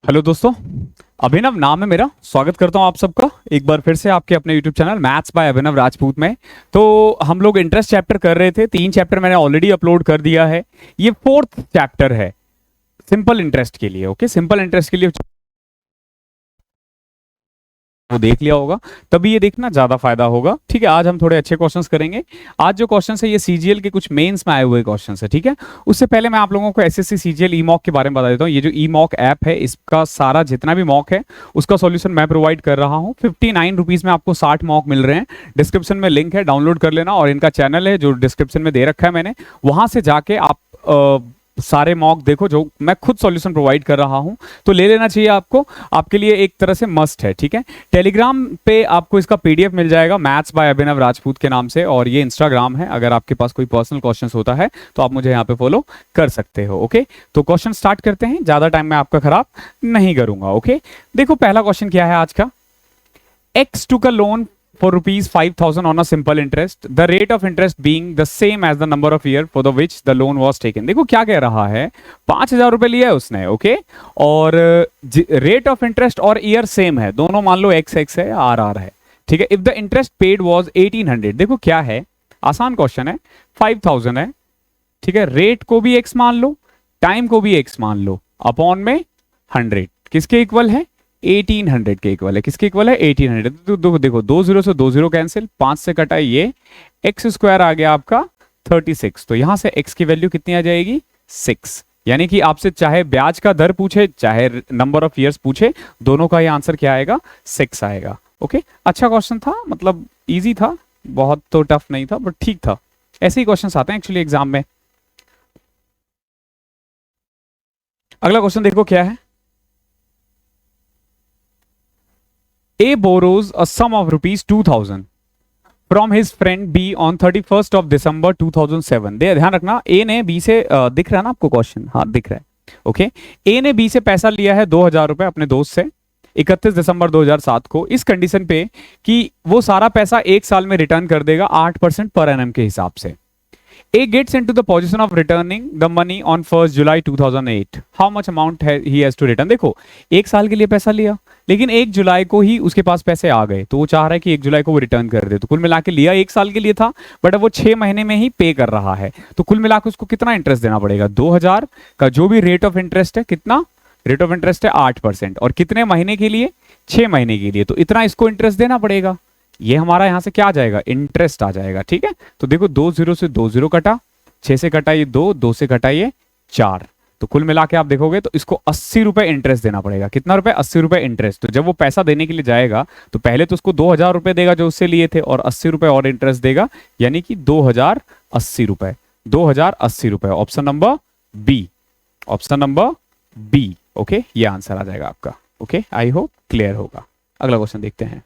Hello दोस्तों। अभिनव नाम है मेरा। स्वागत करता हूं आप सबका एक बार फिर से आपके अपने यूट्यूब चैनल मैथ्स बाय अभिनव राजपूत में। तो हम लोग इंटरेस्ट चैप्टर कर रहे थे। 3 चैप्टर मैंने ऑलरेडी अपलोड कर दिया है। ये 4th चैप्टर है सिंपल इंटरेस्ट के लिए। ओके, सिंपल इंटरेस्ट के लिए वो देख लिया होगा, तभी ये देखना ज्यादा फायदा होगा। ठीक है, आज हम थोड़े अच्छे क्वेश्चंस करेंगे। आज जो क्वेश्चंस है ये सीजीएल के कुछ मेंस में आए हुए क्वेश्चंस है। ठीक है, उससे पहले मैं आप लोगों को एसएससी सीजीएल ई मॉक के बारे में बता देता हूँ। ये जो ई मॉक ऐप है, इसका सारा जितना भी मॉक है उसका सॉल्यूशन मैं प्रोवाइड कर रहा हूँ। 59 रुपीज में आपको 60 मॉक मिल रहे हैं। डिस्क्रिप्शन में लिंक है, डाउनलोड कर लेना। और इनका चैनल है जो डिस्क्रिप्शन में दे रखा है मैंने, वहां से जाके आप सारे मॉक देखो जो मैं खुद सॉल्यूशन प्रोवाइड कर रहा हूं। तो ले लेना चाहिए आपको, आपके लिए एक तरह से मस्ट है। ठीक है, टेलीग्राम पे आपको इसका पीडीएफ मिल जाएगा मैथ्स बाय अभिनव राजपूत के नाम से, और ये इंस्टाग्राम है। अगर आपके पास कोई पर्सनल क्वेश्चंस होता है तो आप मुझे यहाँ पे फॉलो कर सकते हो। ओके, तो क्वेश्चन स्टार्ट करते हैं, ज्यादा टाइम मैं आपका खराब नहीं करूंगा। ओके, देखो पहला क्वेश्चन क्या है आज का। X took a loan for rupees 5,000 on a simple interest, the rate of interest being the same as the number of year for the which the loan was taken। देखो क्या कह रहा है, 5,000 रुपए लिया है उसने। ओके, और रेट ऑफ इंटरेस्ट और ईयर सेम है, दोनों मान लो x x है, r r है। ठीक है, if the interest paid was 1800, देखो क्या है, आसान क्वेश्चन है। 5,000 है, ठीक है, रेट को भी x मान लो, टाइम को भी x मान लो, अपॉन में 100 किसके इक्वल है, 1800 के इक्वल है। किसके इक्वल है, 1800। तो देखो 2 0 से 2 0 कैंसिल, 5 से कटा ये, एक्स स्क्वायर आ गया आपका 36। तो यहां से x की वैल्यू कितनी आ जाएगी, 6। यानी कि आपसे चाहे ब्याज का दर पूछे चाहे नंबर ऑफ ईयर्स पूछे, दोनों का ये आंसर क्या आएगा, 6 आएगा। ओके, अच्छा क्वेश्चन था, मतलब इजी था, बहुत तो टफ नहीं था बट ठीक था। ऐसे ही क्वेश्चन आते हैं एक्चुअली एग्जाम में। अगला क्वेश्चन देखो क्या है। A borrows a sum of rupees 2,000 from his friend B on 31st of December 2007। ध्यान रखना, A ने B से दिख रहा है ना आपको क्वेश्चन, हाँ दिख रहा है। ओके, A ने B से पैसा लिया है 2,000 रुपए अपने दोस्त से 31 दिसंबर 2007 को, इस कंडीशन पे कि वो सारा पैसा 1 साल में रिटर्न कर देगा 8% पर एनम के हिसाब से। A gets into the position of returning the money on 1st July 2008। How much amount he has to return। देखो 1 साल के लिए पैसा लिया, लेकिन 1 जुलाई को ही उसके पास पैसे आ गए, तो वो चाह रहा है कि 1 जुलाई को वो रिटर्न कर दे। तो कुल मिला के लिया 1 साल के लिए था, बट अब वो 6 महीने में ही पे कर रहा है। तो कुल मिला के उसको कितना इंटरेस्ट देना पड़ेगा, 2,000 का जो भी रेट ऑफ इंटरेस्ट है, कितना रेट ऑफ इंटरेस्ट है 8%, और कितने महीने के लिए, 6 महीने के लिए। तो इतना इसको इंटरेस्ट देना पड़ेगा। ये हमारा यहां से क्या आ जाएगा, इंटरेस्ट आ जाएगा। ठीक है, तो देखो 2 0 से 2 0 कटा, 6 से कटा ये 2, 2 से कटा ये 4, तो कुल मिला के आप देखोगे तो इसको 80 रुपए इंटरेस्ट देना पड़ेगा। कितना रुपए, 80 रुपए इंटरेस्ट। तो जब वो पैसा देने के लिए जाएगा तो पहले तो उसको 2,000 रुपए देगा जो उससे लिए थे, और 80 रुपए और इंटरेस्ट देगा, यानी कि 2,080 रुपए। 2,080 रुपए, option number B, option number B. Okay, ये आंसर आ जाएगा आपका। ओके, आई होप क्लियर होगा। अगला क्वेश्चन देखते हैं।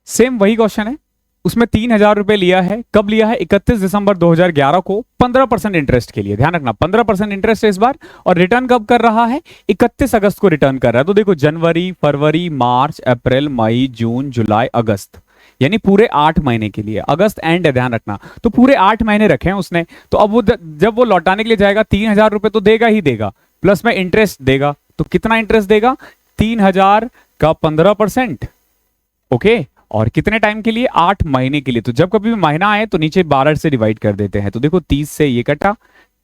सेम वही क्वेश्चन है, उसमें 3,000 रुपए लिया है। कब लिया है, 31 दिसंबर 2011 को 15% इंटरेस्ट के लिए। ध्यान रखना 15% इंटरेस्ट है इस बार, और रिटर्न कब कर रहा है, 31 अगस्त को रिटर्न कर रहा है। तो देखो जनवरी, फरवरी, मार्च, अप्रैल, मई, जून, जुलाई, अगस्त, यानी पूरे 8 महीने के लिए। अगस्त एंड है, ध्यान रखना, तो पूरे 8 महीने रखे हैं उसने। तो अब वो जब वो लौटाने के लिए जाएगा 3,000 रुपए तो देगा ही देगा, प्लस में इंटरेस्ट देगा। तो कितना इंटरेस्ट देगा, 3,000 का 15%। ओके, और कितने टाइम के लिए, 8 महीने के लिए। तो जब कभी भी महीना आए तो नीचे 12 से डिवाइड कर देते हैं। तो देखो 30 से ये कटा,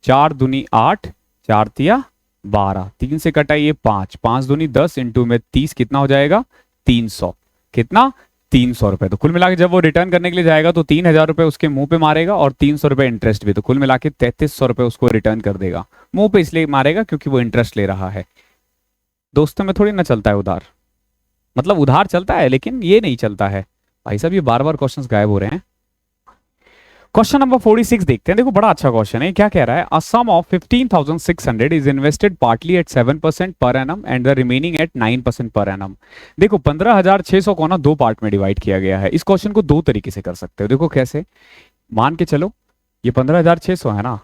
4 दूनी 8, 4 तिया 12, 3 से कटा ये 5, 5 दूनी 10, इंटू में 30, कितना हो जाएगा, 300। कितना, 300 रुपए। तो कुल मिला के जब वो रिटर्न करने के लिए जाएगा तो 3,000 रुपए उसके मुंह पे मारेगा, और 300 रुपए इंटरेस्ट भी। तो कुल मिला के 3,300 रुपए उसको रिटर्न कर देगा। मुंह पे इसलिए मारेगा क्योंकि वो इंटरेस्ट ले रहा है। दोस्तों में थोड़ी ना चलता है उधार, मतलब उधार चलता है लेकिन ये नहीं चलता है। भाई साहब ये बार बार क्वेश्चंस गायब हो रहे हैं। क्वेश्चन नंबर 46 देखते हैं। देखो बड़ा अच्छा क्वेश्चन है। क्या कह रहा है, a sum of 15,600 is invested partly at 7% per annum and the remaining at 9% per annum. देखो 15,600 को ना 2 पार्ट में डिवाइड किया गया है। इस क्वेश्चन को 2 तरीके से कर सकते हो। देखो कैसे, मान के चलो ये 15,600 है ना,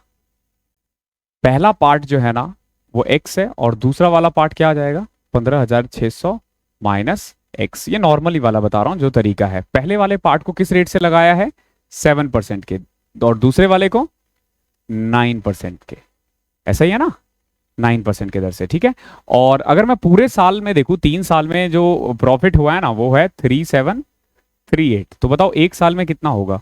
पहला पार्ट जो है ना वो x है, और दूसरा वाला पार्ट क्या आ जाएगा, 15,600 माइनस x। ये नॉर्मली वाला बता रहा हूं जो तरीका है। पहले वाले पार्ट को किस रेट से लगाया है, 7% के, और दूसरे वाले को 9% के। ऐसा ही है ना, 9% के दर से, ठीक है। और अगर मैं पूरे साल में देखूं, 3 साल में जो प्रॉफिट हुआ है ना वो है 3738। तो बताओ एक साल में कितना होगा?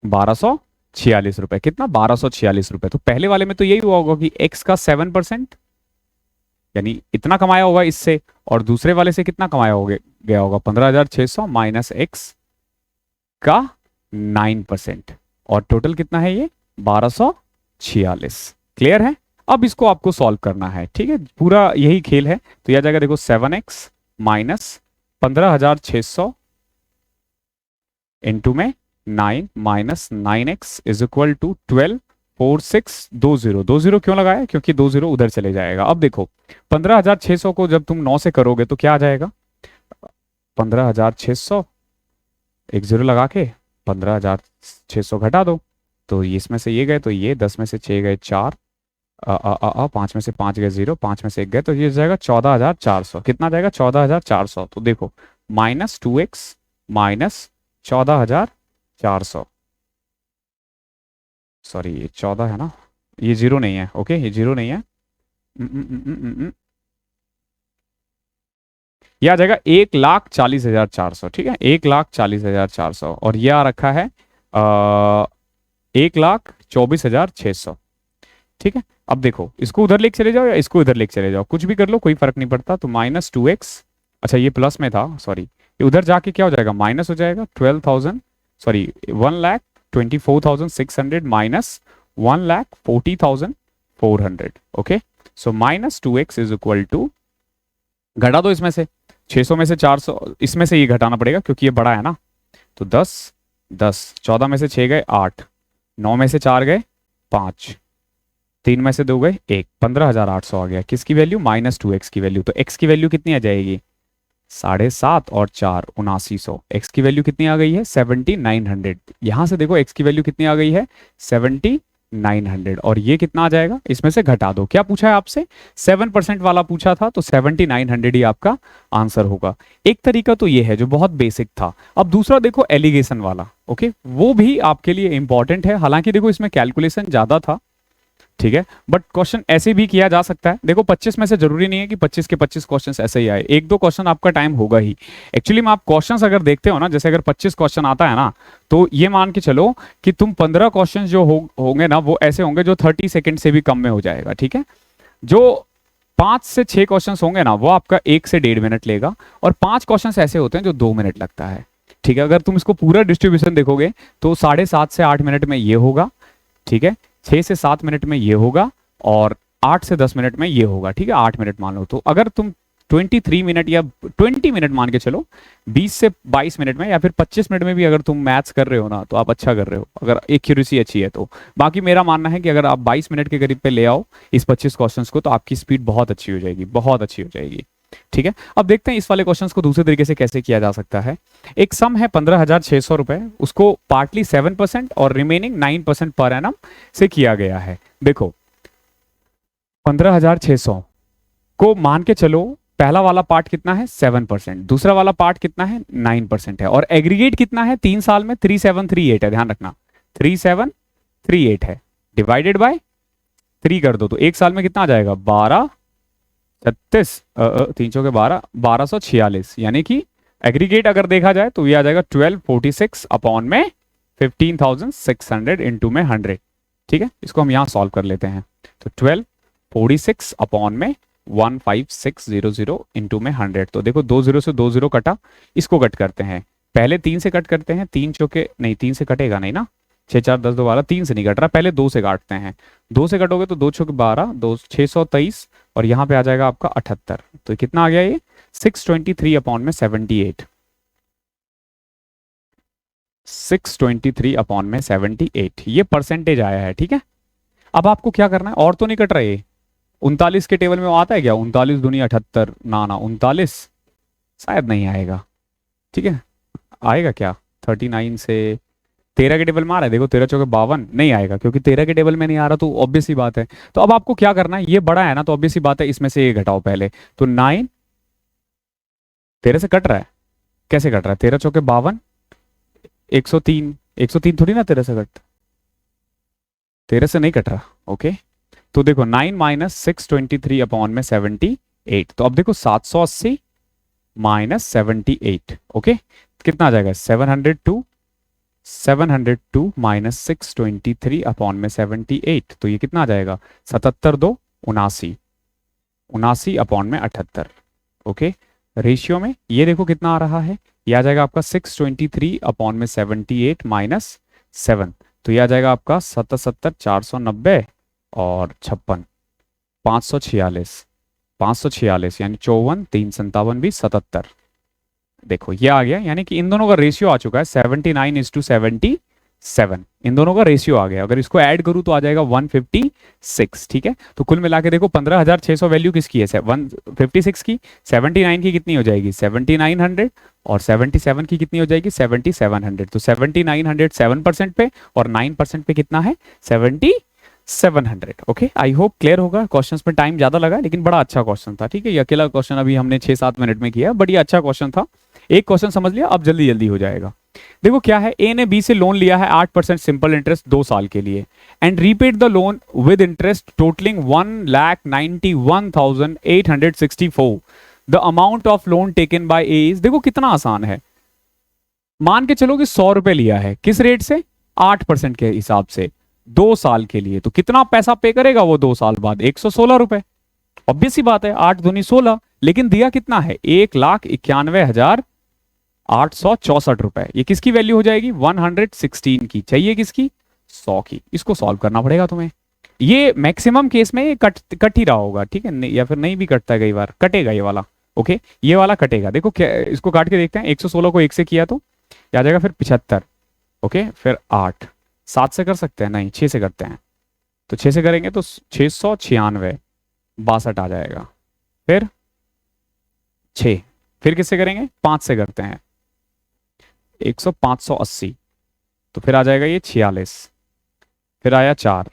1246 रुपए। कितना? 1246 रुपए। तो पहले वाले में तो यही हुआ होगा कि एक्स का 7%, यानी इतना कमाया होगा इससे, और दूसरे वाले से कितना कमाया होगा, गया होगा 15,600 माइनस एक्स का 9%, और टोटल कितना है ये? 1246। क्लियर है? अब इसको आपको सॉल्व करना है, ठीक है, पूरा यही खेल है। तो यह जाएगा देखो 7x माइनस 15,600 इंटू में 9 minus 9x is equal to 124620। 20 क्यों लगाया? क्योंकि 20 उधर चले जाएगा। अब देखो 15,600 को जब तुम 9 से करोगे तो क्या आ जाएगा? 15,600 एक जीरो लगा के 15,600 घटा दो, तो इसमें से ये गए तो ये, 10 में से 6 गए 4, 5 में से 5 गए 0, 5 में से 1 गए, तो ये जाएगा 14,400। कितना जाएगा? 14,400। तो देखो माइनस 2x माइनस 14,400, सॉरी ये 14 है ना, ये जीरो नहीं है, ओके ये जीरो नहीं है। यह आ जाएगा 1,40,400, ठीक है, 1,40,400, और यह आ रखा है 1,24,600, ठीक है। अब देखो इसको उधर लेके चले जाओ या इसको इधर लेके चले जाओ, कुछ भी कर लो, कोई फर्क नहीं पड़ता। तो माइनस 2x, अच्छा ये प्लस में था, सॉरी, ये उधर जाके क्या हो जाएगा? माइनस हो जाएगा 12,000, sorry 1,24,600 minus 1,40,400, okay. So minus 2x is equal to, घटा दो इसमें से 600 में से 400, इसमें से ये घटाना पड़ेगा क्योंकि ये बड़ा है ना। तो 10 10, 14 में से 6 गए 8, 9 में से 4 गए 5, 3 में से 2 गए 1, 15,800 आ गया। किसकी वैल्यू? माइनस 2x की वैल्यू। तो x की वैल्यू कितनी आ जाएगी? 7.5 और 4 7900। x की वैल्यू कितनी आ गई है? 7900। यहां से देखो x की वैल्यू कितनी आ गई है? 7900। और ये कितना आ जाएगा? इसमें से घटा दो। क्या पूछा है आपसे? 7% वाला पूछा था, तो 7900 ही आपका आंसर होगा। एक तरीका तो ये है जो बहुत बेसिक था। अब दूसरा देखो एलिगेशन वाला, ओके, वो भी आपके लिए इंपॉर्टेंट है। हालांकि देखो इसमें कैलकुलेशन ज्यादा था, ठीक है, बट क्वेश्चन ऐसे भी किया जा सकता है। देखो 25 में से जरूरी नहीं है कि 25 के 25 क्वेश्चन ऐसे ही आए, एक दो क्वेश्चन आपका टाइम होगा ही। एक्चुअली में आप क्वेश्चंस अगर देखते हो ना, जैसे अगर 25 क्वेश्चन आता है ना, तो ये मान के चलो कि तुम 15 क्वेश्चन जो होंगे ना, वो ऐसे होंगे जो 30 सेकंड से भी कम में हो जाएगा, ठीक है। जो 5 से 6 क्वेश्चन होंगे ना, वो आपका 1 से 1.5 मिनट लेगा, और 5 क्वेश्चन ऐसे होते हैं जो 2 मिनट लगता है, ठीक है। अगर तुम इसको पूरा डिस्ट्रीब्यूशन देखोगे तो 7.5 से 8 मिनट में ये होगा, ठीक है, 6 से 7 मिनट में ये होगा, और 8 से 10 मिनट में ये होगा, ठीक है, 8 मिनट मान लो। तो अगर तुम 23 मिनट या 20 मिनट मान के चलो, 20 से 22 मिनट में या फिर 25 मिनट में भी अगर तुम मैथ्स कर रहे हो ना, तो आप अच्छा कर रहे हो, अगर एक्यूरेसी अच्छी है तो। बाकी मेरा मानना है कि अगर आप 22 मिनट के करीब पे ले आओ इस 25 क्वेश्चंस को, तो आपकी स्पीड बहुत अच्छी हो जाएगी, बहुत अच्छी हो जाएगी, ठीक है। अब देखते हैं इस वाले क्वेश्चंस को दूसरे तरीके से कैसे किया जा सकता है। एक सम है 15,600 रुपए, उसको पार्टली 7% और रिमेनिंग 9% पर एनम से किया गया है। देखो 15,600 को मान के चलो, पहला वाला पार्ट कितना है? 7%, दूसरा वाला पार्ट कितना है? 9% है, और एग्रीगेट कितना है 3 साल में? 3738 है, ध्यान रखना 3738 है, डिवाइडेड बाय 3 कर दो, तो एक साल में कितना आ जाएगा? 12 36 3 चौके 12, 1246, यानी कि एग्रीगेट अगर देखा जाए तो ये आ जाएगा 1246 अपॉन में 15,600 इंटू में 100, ठीक है। इसको हम यहां सॉल्व कर लेते हैं। तो 1246 अपॉन में 15600 इंटू में 100। तो देखो 20 से 20 कटा, इसको कट करते हैं, पहले 3 से कट करते हैं, 3 चौके नहीं, 3 से कटेगा नहीं ना, 6 4 10 2 12, 3 से नहीं कट रहा, पहले 2 से काटते हैं। 2 से कटोगे तो 2 चौके 12, 2 623, और यहां पे आ जाएगा आपका 78। तो कितना आ गया ये? 623 अपॉन में 78, 623 अपॉन में 78, ये परसेंटेज आया है, ठीक है। अब आपको क्या करना है, और तो नहीं कट रहे, 39 के टेबल में वो आता है क्या? 39 दूनी 78, ना ना 39 शायद नहीं आएगा, ठीक है। आएगा क्या? 39 से 13 के टेबल में आ रहा है, देखो 13 चौके 52, नहीं आएगा क्योंकि 13 के टेबल में नहीं आ रहा, तो ऑब्वियस ही बात है। तो अब आपको क्या करना है, ये बड़ा है ना, तो ऑब्वियस ही बात है इसमें से ये घटाओ पहले। तो 9 13 से कट रहा है, कैसे कट रहा है? 13 चौके 52, 103, 103 थोड़ी ना 13 से कट, 13 से नहीं कट रहा, ओके। तो देखो 9 माइनस 623 अपॉन में 78, तो अब देखो 780 माइनस 78, ओके कितना आ जाएगा 702, 702 माइनस 623 अपॉन में 78, तो ये कितना आ जाएगा 77 2 79, 79 अपॉन में 78, ओके रेशियो में ये देखो कितना आ रहा है, ये आ जाएगा आपका 623 अपॉन में 78 माइनस 7, तो ये आ जाएगा आपका 77 490 और 56 546, 546 यानी 54 357 भी 77, देखो ये आ गया, यानी कि इन दोनों का रेशियो आ चुका है 79:77, इन दोनों का रेशियो आ गया। अगर इसको ऐड करूं तो आ जाएगा 156, ठीक है। तो कुल मिला के देखो 15,600 वैल्यू किसकी है 156 की, 79 की कितनी हो जाएगी 7900 और 77 की कितनी हो जाएगी 7700, तो 7900 7% पे और 9% पे कितना है 700, ओके आई होप क्लियर होगा। क्वेश्चंस में टाइम ज्यादा लगा लेकिन बड़ा अच्छा क्वेश्चन था, ठीक है। ये अकेला क्वेश्चन अभी हमने 6-7 मिनट में किया, बट ये अच्छा क्वेश्चन था। एक क्वेश्चन समझ लिया, अब जल्दी जल्दी हो जाएगा। देखो क्या है, ए ने बी से लोन लिया है 8% सिंपल इंटरेस्ट 2 साल के लिए and repaid the loan with interest totalling 1,91,864। The amount of loan taken by A is, देखो कितना आसान है, मान के चलो कि 100 रुपए लिया है, किस रेट से 8% के हिसाब से 2 साल के लिए, तो कितना पैसा पे करेगा वो 2 साल बाद 116 रुपए, ऑब्वियस सी बात है 8 दूनी 16, लेकिन दिया कितना है 1,91,864 रुपए, ये किसकी वैल्यू हो जाएगी 116 की, चाहिए किसकी 100 की, इसको सॉल्व करना पड़ेगा तुम्हें। ये मैक्सिमम केस में कट ही रहा होगा, ठीक है, या फिर नहीं भी कटता है, कई बार कटेगा ये वाला, ओके ये वाला कटेगा। देखो क्या, इसको काट के देखते हैं, 116 को 1 से किया तो आ जाएगा फिर 75, ओके फिर 8, 7 से कर सकते हैं, नहीं 6 से करते हैं, तो 6 से करेंगे तो 696 62 आ जाएगा, फिर 6, फिर किससे करेंगे 5 से करते हैं 580, तो फिर आ जाएगा ये 46, फिर आया 4,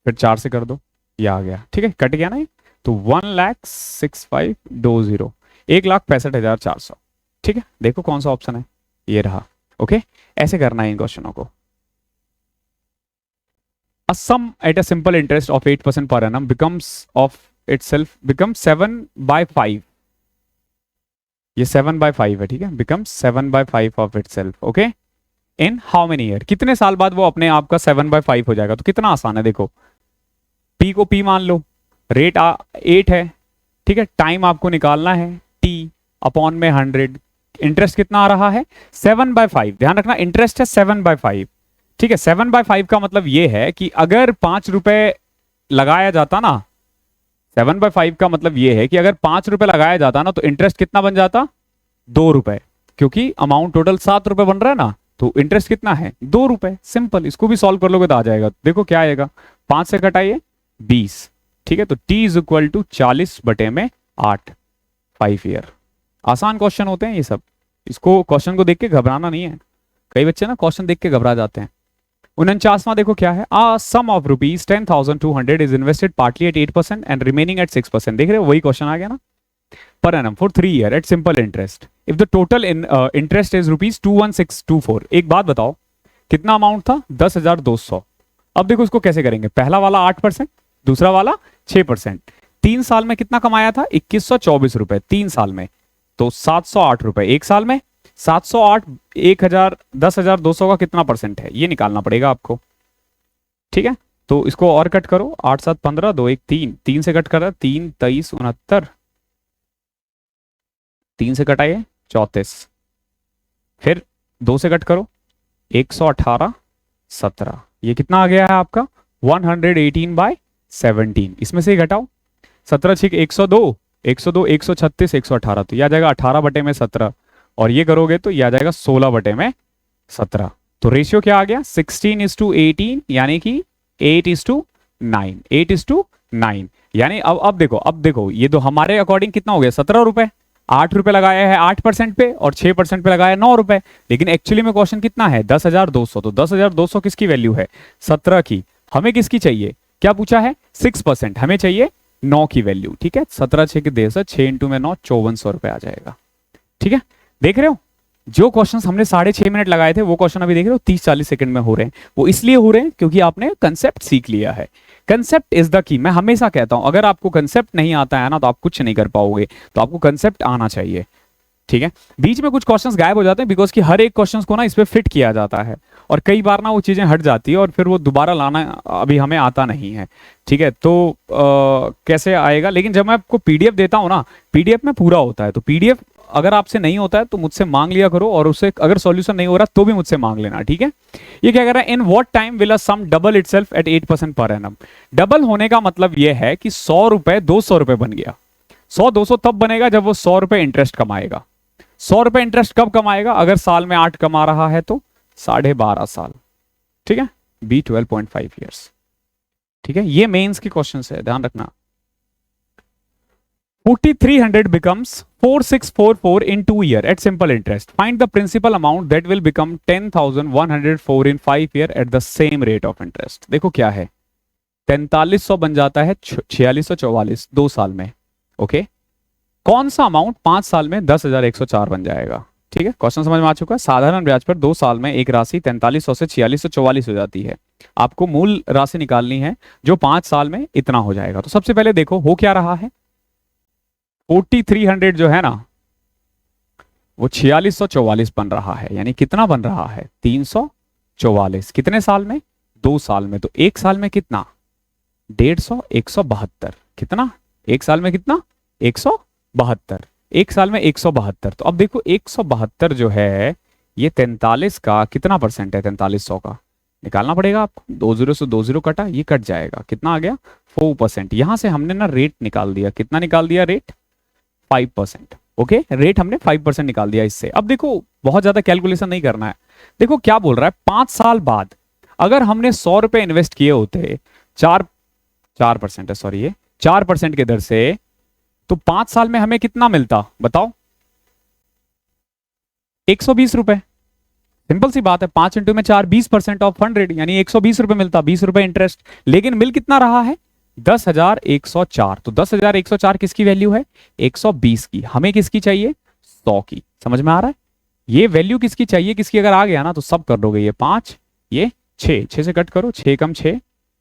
फिर 4 से कर दो, ये आ गया, ठीक है कट गया ना ये, तो 1,65,20, 1,65,400, ठीक है। देखो कौन सा ऑप्शन है, ये रहा, ओके ऐसे करना है इन क्वेश्चनों को। A sum at a simple interest of 8% per annum becomes 7/5, ये 7/5 है, ठीक है, becomes 7/5 of itself, okay in how many year, कितने साल बाद वो अपने आप का 7/5 हो जाएगा। तो कितना आसान है, देखो p को p मान लो, रेट 8 है, ठीक है, टाइम आपको निकालना है t अपॉन में 100, इंटरेस्ट कितना आ रहा है 7/5, ध्यान रखना इंटरेस्ट है 7/5, ठीक है। 7/5 का मतलब ये है कि अगर 5 रुपए लगाया जाता ना, 7/5 का मतलब ये है कि अगर 5 रुपए लगाया जाता ना तो इंटरेस्ट कितना बन जाता 2 रुपए, क्योंकि अमाउंट टोटल 7 रुपए बन रहा है ना, तो इंटरेस्ट कितना है 2 रुपए, सिंपल। इसको भी सॉल्व कर लोगे तो आ जाएगा, देखो क्या आएगा 5 से घटाइए 20, ठीक है, तो t is equal to 40/8, 5 year. आसान क्वेश्चन होते हैं ये सब, इसको क्वेश्चन को देख के घबराना नहीं है, कई बच्चे ना क्वेश्चन देख के घबरा जाते हैं। 49वां देखो क्या है, a sum of rupees 10,200 is invested partly at 8% and remaining at 6%, देख रहे हो वही क्वेश्चन आ गया ना, per annum for 3 year at simple interest if the total interest is rupees 21624। एक बात बताओ कितना अमाउंट था 10,200, अब देखो इसको कैसे करेंगे, पहला वाला 8%, दूसरा वाला 6%, 3 साल में कितना कमाया था 2124 रुपए 3 साल में, तो 708 रुपए 1 साल में, 708 1000 10,200 का कितना परसेंट है ये निकालना पड़ेगा आपको, ठीक है। तो इसको और कट करो, 8 7 15 2 1 3, 3 से कट करा 3 23 69, 3 से कटाइए 34, फिर 2 से कट करो 118 17, ये कितना आ गया है आपका 118/17, इसमें से घटाओ 17 6 102 102 136 118, तो यह आ जाएगा 18/17, और ये करोगे तो ये आ जाएगा 16/17, तो रेशियो क्या आ गया 16:18, यानी कि 8:9, 8:9, यानी अब देखो ये तो हमारे अकॉर्डिंग कितना हो गया 17 रुपए, 8 रुपए लगाया है 8% पे और 6% पे लगाया 9 रुपए, लेकिन एक्चुअली में क्वेश्चन कितना है 10,200, तो 10,200 किसकी वैल्यू है 17 की, हमें किसकी चाहिए, क्या पूछा है 6%, हमें चाहिए 9 की वैल्यू, ठीक है। 17 6 के 10 6 इंटू में 9 5400 रुपए आ जाएगा, ठीक है, देख रहे हो जो क्वेश्चंस हमने 6.5 मिनट लगाए थे वो क्वेश्चन अभी देख रहे हो 30-40 सेकंड में हो रहे हैं। वो इसलिए हो रहे हैं क्योंकि आपने कंसेप्ट सीख लिया है। Concept is the key. मैं हमेशा कहता हूं अगर आपको कंसेप्ट नहीं आता है ना तो आप कुछ नहीं कर पाओगे, तो आपको कंसेप्ट आना चाहिए, ठीक है। बीच में कुछ क्वेश्चंस गायब हो जाते हैं बिकॉज कि हर एक क्वेश्चंस को ना इस पे फिट किया जाता है, और कई बार ना वो चीजें हट जाती है और फिर वो दोबारा लाना अभी हमें आता नहीं है, ठीक है। तो कैसे आएगा, लेकिन जब मैं आपको पीडीएफ देता हूं ना, पीडीएफ में पूरा होता है, तो पीडीएफ अगर आपसे नहीं होता है तो मुझसे मांग लिया करो, और उससे अगर सॉल्यूशन नहीं हो रहा तो भी मुझसे मांग लेना, ठीक है। ये क्या कह रहा है, in what time will a sum double itself at 8% per annum. Double होने का मतलब यह है कि 100 रुपए 200 रुपए बन गया। 100-200 तब बनेगा जब वो 100 रुपए इंटरेस्ट कमाएगा। 100 रुपए इंटरेस्ट कब कमाएगा, अगर साल में 8 कमा रहा है तो 12.5 साल, ठीक है। बी 12.5 ईयर्स, ठीक है। ये मेंस की क्वेश्चन है, ध्यान रखना। 4300 becomes 4644 in 2 years at simple interest. Find the principal amount that will become 10,104 in 5 years at the same rate of interest. देखो क्या है, 4300 बन जाता है 4644 2 साल में, ओके। कौन सा अमाउंट 5 साल में 10,104 बन जाएगा, ठीक है। क्वेश्चन समझ में आ चुका है। साधारण ब्याज पर 2 साल में एक राशि 4300 से 4644 हो जाती है। आपको मूल राशि निकालनी है जो 5 साल में इतना हो जाएगा। तो सबसे पहले देखो हो क्या रहा है, 4300 जो है ना वो 4644 बन रहा है, यानी कितना बन रहा है 344। कितने साल में, 2 साल में। तो एक साल में कितना 150, 172। कितना एक साल में, कितना 172, एक साल में 172। तो अब देखो 172 जो है ये 43 का कितना परसेंट है, 4300 का निकालना पड़ेगा आपको। 20 से 20 कटा, ये कट जाएगा, कितना आ गया 4%। यहां से हमने ना रेट निकाल दिया, कितना निकाल दिया रेट, 5%, ओके। रेट हमने 5% निकाल दिया इससे। अब देखो बहुत ज्यादा कैलकुलेशन नहीं करना है। देखो क्या बोल रहा है, 5 साल बाद अगर हमने 100 रुपए इन्वेस्ट किए होते 4% है, सॉरी ये 4% के दर से, तो 5 साल में हमें कितना मिलता बताओ, 120 रुपए। सिंपल सी बात है, 5 इंटू में 4, 20% ऑफ 100, यानी 120 रुपए मिलता, 20 रुपए इंटरेस्ट। लेकिन मिल कितना रहा है 10,104। तो 10,104 किसकी वैल्यू है, 120 की। हमें किसकी चाहिए, 100 की। समझ में आ रहा है, ये वैल्यू किसकी चाहिए, किसकी अगर आ गया ना तो सब कर दोगे। ये 5, ये 6 से कट करो, 6 कम 6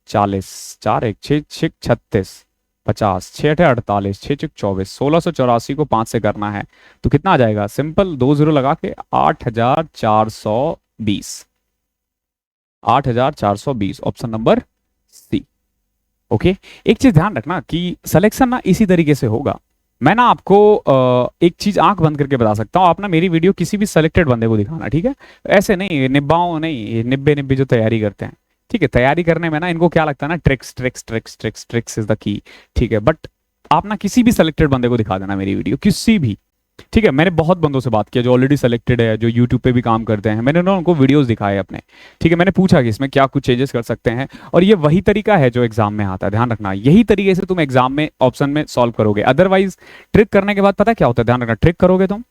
40, 4 1 6 6 36 50, 6 8 48, 6 6 24, 1684 को 5 से करना है तो कितना आ जाएगा, सिंपल 2 0 लगा के 8,420, 8,420, ऑप्शन नंबर सी, ओके। एक चीज ध्यान रखना कि सिलेक्शन ना इसी तरीके से होगा। मैं ना आपको एक चीज आंख बंद करके बता सकता हूं, आप ना मेरी वीडियो किसी भी सिलेक्टेड बंदे को दिखाना, ठीक है। ऐसे नहीं निब्बाओं नहीं, निब्बे जो तैयारी करते हैं, ठीक है। तैयारी करने में ना इनको क्या लगता है ना, tricks tricks tricks tricks tricks is the key, ठीक है। बट आप ना किसी भी सिलेक्टेड बंदे को दिखा देना मेरी वीडियो, किसी भी, ठीक है। मैंने बहुत बंदों से बात किया जो ऑलरेडी सिलेक्टेड है, जो यूट्यूब पे भी काम करते हैं, मैंने उनको वीडियोस दिखाए अपने, ठीक है। मैंने पूछा कि इसमें क्या कुछ चेंजेस कर सकते हैं, और ये वही तरीका है जो एग्जाम में आता है। ध्यान रखना, यही तरीके से तुम एग्जाम में ऑप्शन में सॉल्व करोगे। अदरवाइज ट्रिक करने के बाद पता क्या होता है, ध्यान रखना, ट्रिक करोगे तुम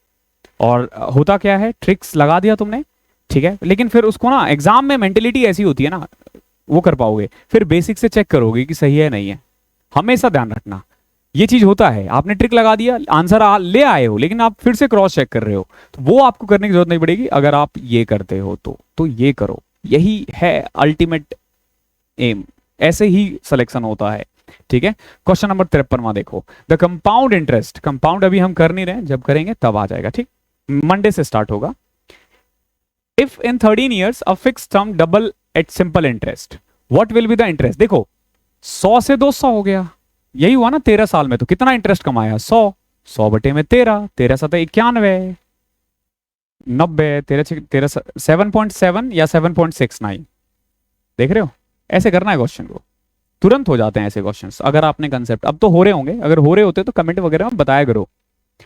और होता क्या है, ट्रिक्स लगा दिया तुमने, ठीक है। लेकिन फिर उसको ना एग्जाम में मेंटेलिटी ऐसी होती है ना, वो कर पाओगे, फिर बेसिक से चेक करोगे कि सही है नहीं है। हमेशा ध्यान रखना ये चीज होता है, आपने ट्रिक लगा दिया, आंसर ले आए हो, लेकिन आप फिर से क्रॉस चेक कर रहे हो, तो वो आपको करने की जरूरत नहीं पड़ेगी अगर आप ये करते हो तो ये करो। यही है अल्टीमेट एम, ऐसे ही सिलेक्शन होता है, ठीक है। क्वेश्चन नंबर 53वां देखो, द कंपाउंड इंटरेस्ट, कंपाउंड अभी हम कर नहीं रहे, जब करेंगे तब आ जाएगा, ठीक। मंडे से स्टार्ट होगा। If in 13 years a fixed term double at simple interest, what will be the interest. देखो 100 से 200 हो गया, यही हुआ ना 13 साल में। तो कितना इंटरेस्ट कमाया, 100, 100 बटे में 13, 13 7 91, 90, 13 7.7 या 7.69, देख रहे हो। ऐसे करना है क्वेश्चन को, तुरंत हो जाते हैं ऐसे क्वेश्चंस अगर आपने कंसेप्ट, अब तो हो रहे होंगे, अगर हो रहे होते तो कमेंट वगैरह में बताया करो।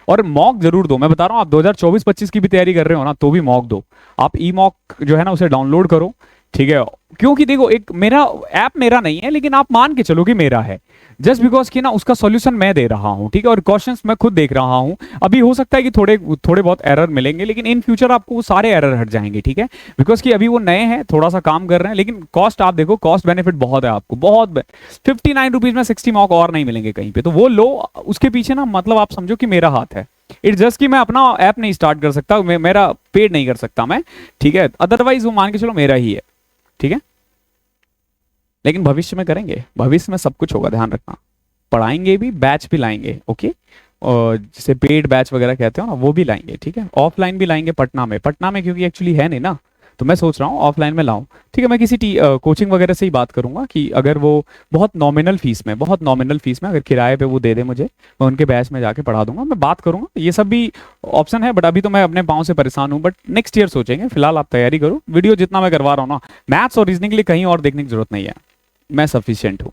और मॉक जरूर दो, मैं बता रहा हूं, आप 2024-25 की भी तैयारी कर रहे हो ना तो भी मॉक दो। आप ई मॉक जो है ना उसे डाउनलोड करो, ठीक है। क्योंकि देखो एक मेरा ऐप मेरा नहीं है, लेकिन आप मान के चलो कि मेरा है, जस्ट बिकॉज कि ना उसका सॉल्यूशन मैं दे रहा हूं, ठीक है। और क्वेश्चंस मैं खुद देख रहा हूं। अभी हो सकता है कि थोड़े बहुत एरर मिलेंगे, लेकिन इन फ्यूचर आपको वो सारे एरर हट जाएंगे, ठीक है। बिकॉज कि अभी वो नए हैं, थोड़ा सा काम कर रहे हैं, लेकिन कॉस्ट आप देखो, कॉस्ट बेनिफिट बहुत है आपको, बहुत 59 रुपीज में 60 मॉक और नहीं मिलेंगे कहीं पे, तो वो लो, उसके पीछे ना मतलब आप समझो कि मेरा हाथ है, इट्स जस्ट कि मैं अपना ऐप नहीं स्टार्ट कर सकता, मेरा पेड नहीं कर सकता मैं, ठीक है, अदरवाइज वो मान के चलो मेरा ही है, ठीक है। लेकिन भविष्य में करेंगे, भविष्य में सब कुछ होगा, ध्यान रखना। पढ़ाएंगे भी, बैच भी लाएंगे, ओके। और जिसे पेड बैच वगैरह कहते हो ना, वो भी लाएंगे, ठीक है। ऑफलाइन भी लाएंगे पटना में क्योंकि एक्चुअली है नहीं ना, तो मैं सोच रहा हूँ ऑफलाइन में लाऊं, ठीक है। मैं किसी कोचिंग वगैरह से ही बात करूंगा कि अगर वो बहुत नॉमिनल फीस में अगर किराए पे वो दे दे मुझे, मैं उनके बैच में जाके पढ़ा दूंगा, मैं बात करूंगा, ये सब भी ऑप्शन है। बट अभी तो मैं अपने पाँव से परेशान हूँ, बट नेक्स्ट ईयर सोचेंगे, फिलहाल आप तैयारी करो। वीडियो जितना मैं करवा रहा हूँ ना, मैथ्स और रीजनिंग के लिए कहीं और देखने की जरूरत नहीं है, मैं सफिशियंट हूँ।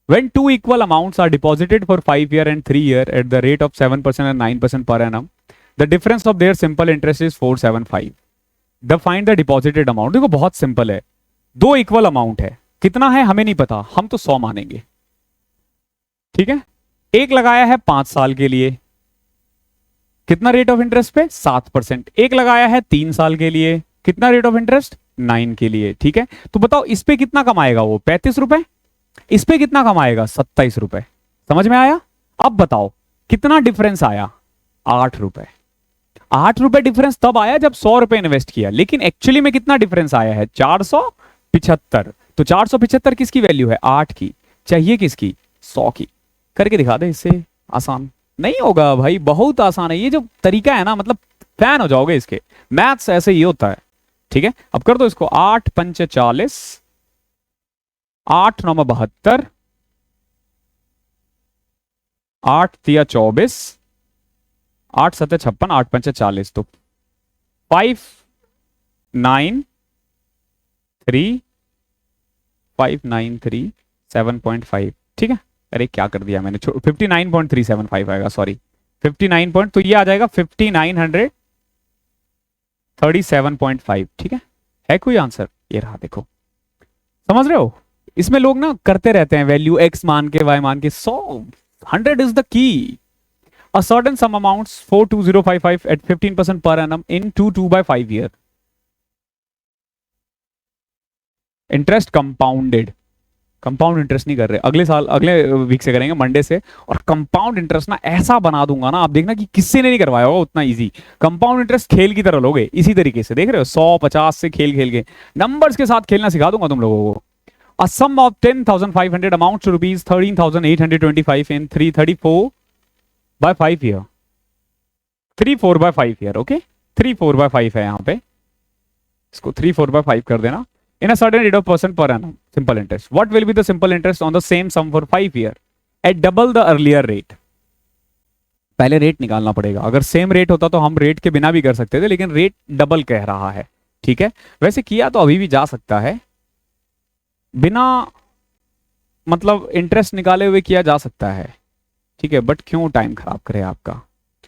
When two equal amounts are deposited for 5 year and 3 year at the rate of 7% and 9% per annum, the difference of their simple interest is 475. Find the deposited amount. देखो बहुत सिंपल है, दो इक्वल अमाउंट है, कितना है हमें नहीं पता, हम तो 100 मानेंगे, ठीक है। एक लगाया है 5 साल के लिए, कितना रेट ऑफ इंटरेस्ट पे 7%। एक लगाया है 3 साल के लिए, कितना रेट ऑफ इंटरेस्ट 9 के लिए, ठीक है। तो बताओ इस पे कितना कमाएगा वो, 35 रुपए, इस पे कितना कमाएगा 27 रुपए। समझ में आया? अब बताओ कितना डिफरेंस आया, 8 रुपए। 8 रुपए डिफरेंस तब आया जब 100 रुपए इन्वेस्ट किया, लेकिन एक्चुअली में कितना डिफरेंस आया है 475। तो 475 किसकी वैल्यू है, 8 की, चाहिए किसकी 100 की। करके दिखा दे, इससे आसान नहीं होगा भाई, बहुत आसान है ये जो तरीका है ना, मतलब फैन हो जाओगे इसके, मैथ्स ऐसे ही होता है, ठीक है। अब कर दो इसको, 8 पंचे 40, 8 9 72, 8 तिया 24, 8 7 56, 8 पंचे 40, तो 593 ठीक है। अरे क्या कर दिया मैंने, 59.375 आएगा, सॉरी 59 पॉइंट, तो ये आ जाएगा 5937.5, ठीक है कोई आंसर? ये रहा, देखो समझ रहे हो। इसमें लोग ना करते रहते हैं वैल्यू x मान के y मान के, 100 is the key. A certain sum amounts 42055 at 15% per annum in 2/5 year. Interest compounded, compound interest नहीं कर रहे, अगले साल अगले वीक से करेंगे, मंडे से। और कंपाउंड इंटरेस्ट ना ऐसा बना दूंगा ना, आप देखना कि किससे ने नहीं करवाया होगा उतना इजी। कंपाउंड इंटरेस्ट खेल की तरह लोगे, इसी तरीके से देख रहे हो, 100 50 से खेल खेल के नंबर्स के साथ खेलना सिखा दूंगा तुम लोगों को। A sum of 10,500 amounts to rupees 13,825 in 334/5 year. 3/4/5 year, okay 3/4/5 है यहाँ पे, इसको 3/4/5 कर देना। In a certain rate of % per annum, simple interest. What will be the simple interest on the same sum for 5 year at double the earlier rate? पहले rate निकालना पड़ेगा, अगर सेम रेट होता तो हम रेट के बिना भी कर सकते थे, लेकिन रेट डबल कह रहा है, ठीक है। वैसे किया तो अभी भी जा सकता है, बिना मतलब इंटरेस्ट निकाले हुए किया जा सकता है, ठीक है। बट क्यों टाइम खराब करे आपका,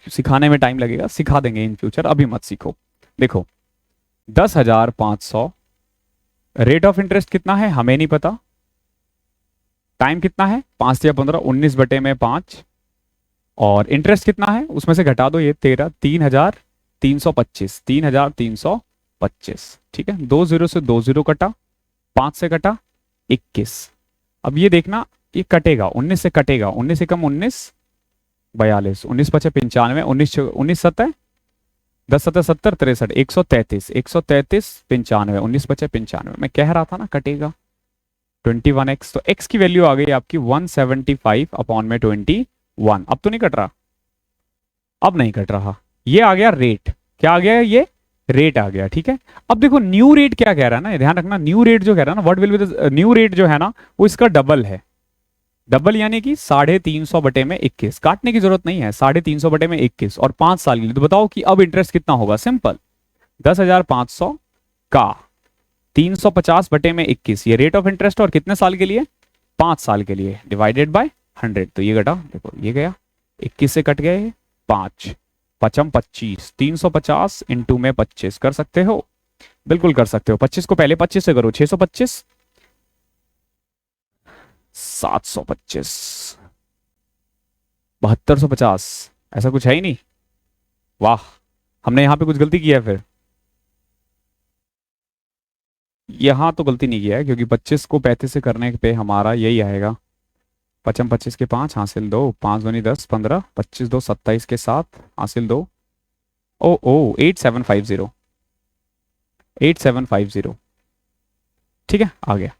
सिखाने में टाइम लगेगा, सिखा देंगे इन फ्यूचर, अभी मत सीखो। देखो 10,500, रेट ऑफ इंटरेस्ट कितना है हमें नहीं पता, टाइम कितना है 5 या 15, 19/5, और इंटरेस्ट कितना है उसमें से घटा दो ये 13, 3,325, 3,325, ठीक है। 2 0 से 2 0 कटा, 5 से कटा 21। अब ये देखना ये कटेगा, 19 से कटेगा, 19 से कम 19, 42, 19 5 95, 19 19 7 10 7 70 63, 133, 133 95, 19 5 95, मैं कह रहा था ना कटेगा। 21x, तो x की वैल्यू आ गई आपकी 175/21। अब तो नहीं कट रहा, अब नहीं कट रहा, ये आ गया रेट, क्या आ गया ये रेट आ गया, ठीक है। अब देखो न्यू रेट क्या कह रहा है ना, ध्यान रखना, न्यू रेट जो कह रहा है ना, what will be the new rate जो है ना, वो इसका डबल है। डबल यानी कि 350/21, काटने की जरूरत नहीं है, 350/21 और 5 साल के लिए। तो बताओ कि अब इंटरेस्ट कितना होगा, सिंपल 10,500 का 350/21, ये रेट ऑफ इंटरेस्ट, और कितने साल के लिए 5 साल के लिए, डिवाइडेड बाय 100। तो ये घटा, देखो ये गया 21 से कट गए 5, 5 25, 350 इंटू में 25 कर सकते हो, बिल्कुल कर सकते हो। 25 को पहले 25 से करो, 625, 725, 7250, ऐसा कुछ है ही नहीं। वाह, हमने यहां पे कुछ गलती किया है फिर, यहां तो गलती नहीं किया है, क्योंकि 25 को 35 से करने पे हमारा यही आएगा पचम 25 के 5 हासिल 2, 5 दूनी 10, 15, 25 2 27 के 7 हासिल 2। ओ ओ 8750, 8750। ठीक है, आ गया।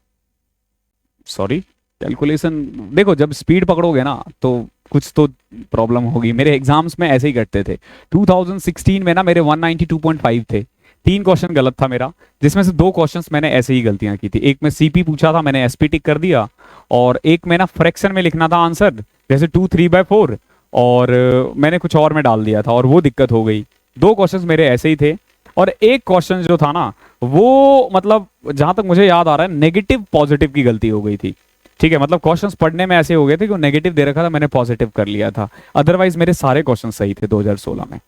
सॉरी, कैलकुलेशन देखो, जब स्पीड पकड़ोगे ना तो कुछ तो प्रॉब्लम होगी। मेरे एग्जाम्स में ऐसे ही करते थे। 2016 में ना मेरे 192.5 थे, 3 क्वेश्चन गलत था मेरा, जिसमें से 2 क्वेश्चंस मैंने ऐसे ही गलतियां की थी। एक में सीपी पूछा था, मैंने एसपी टिक कर दिया, और एक में ना फ्रैक्शन में लिखना था आंसर, जैसे 2 3/4, और मैंने कुछ और में डाल दिया था, और वो दिक्कत हो गई। 2 क्वेश्चंस मेरे ऐसे ही थे, और एक क्वेश्चन जो था ना वो मतलब जहां तक मुझे याद आ रहा है नेगेटिव पॉजिटिव की गलती हो गई थी। ठीक है, मतलब क्वेश्चंस पढ़ने में ऐसे हो गए थे कि वो नेगेटिव दे रखा था, मैंने पॉजिटिव कर लिया था। अदरवाइज मेरे सारे क्वेश्चन सही थे 2016 में।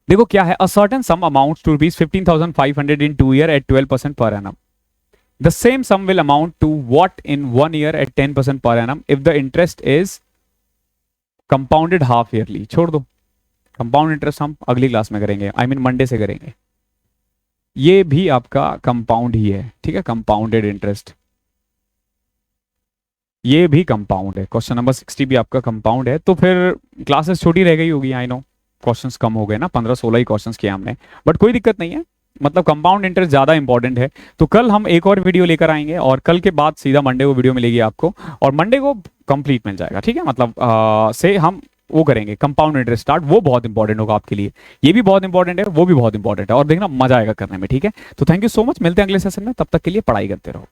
देखो क्या है, a certain sum amount to rupees 15,500 in 2 year at 12% per annum. The same sum will amount to what in 1 year at 10% per annum if the interest is compounded half yearly. छोड़ दो, compound interest हम अगली class में करेंगे, I mean Monday से करेंगे। ये भी आपका कंपाउंड ही है, ठीक है, कंपाउंडेड इंटरेस्ट, ये भी कंपाउंड है। क्वेश्चन नंबर 60 भी आपका कंपाउंड है। तो फिर क्लासेस छोटी रह गई होगी, आई नो, क्वेश्चंस कम हो गए ना, 15 16 ही क्वेश्चंस किए हमने, बट कोई दिक्कत नहीं है। मतलब कंपाउंड इंटरेस्ट ज़्यादा इंपॉर्टेंट है। तो कल हम एक और वीडियो लेकर आएंगे, और कल के बाद सीधा मंडे को वीडियो मिलेगी आपको, और मंडे को कंप्लीट मिल जाएगा। ठीक है, मतलब से हम वो करेंगे कंपाउंड इंटरेस्ट स्टार्ट, वो बहुत इंपॉर्टेंट होगा आपके लिए। ये भी बहुत इंपॉर्टेंट है, वो भी बहुत इंपॉर्टेंट है, और देखना मजा आएगा करने में। ठीक है, तो थैंक यू सो मच, मिलते हैं अगले सेशन में, तब तक के लिए पढ़ाई करते रहो।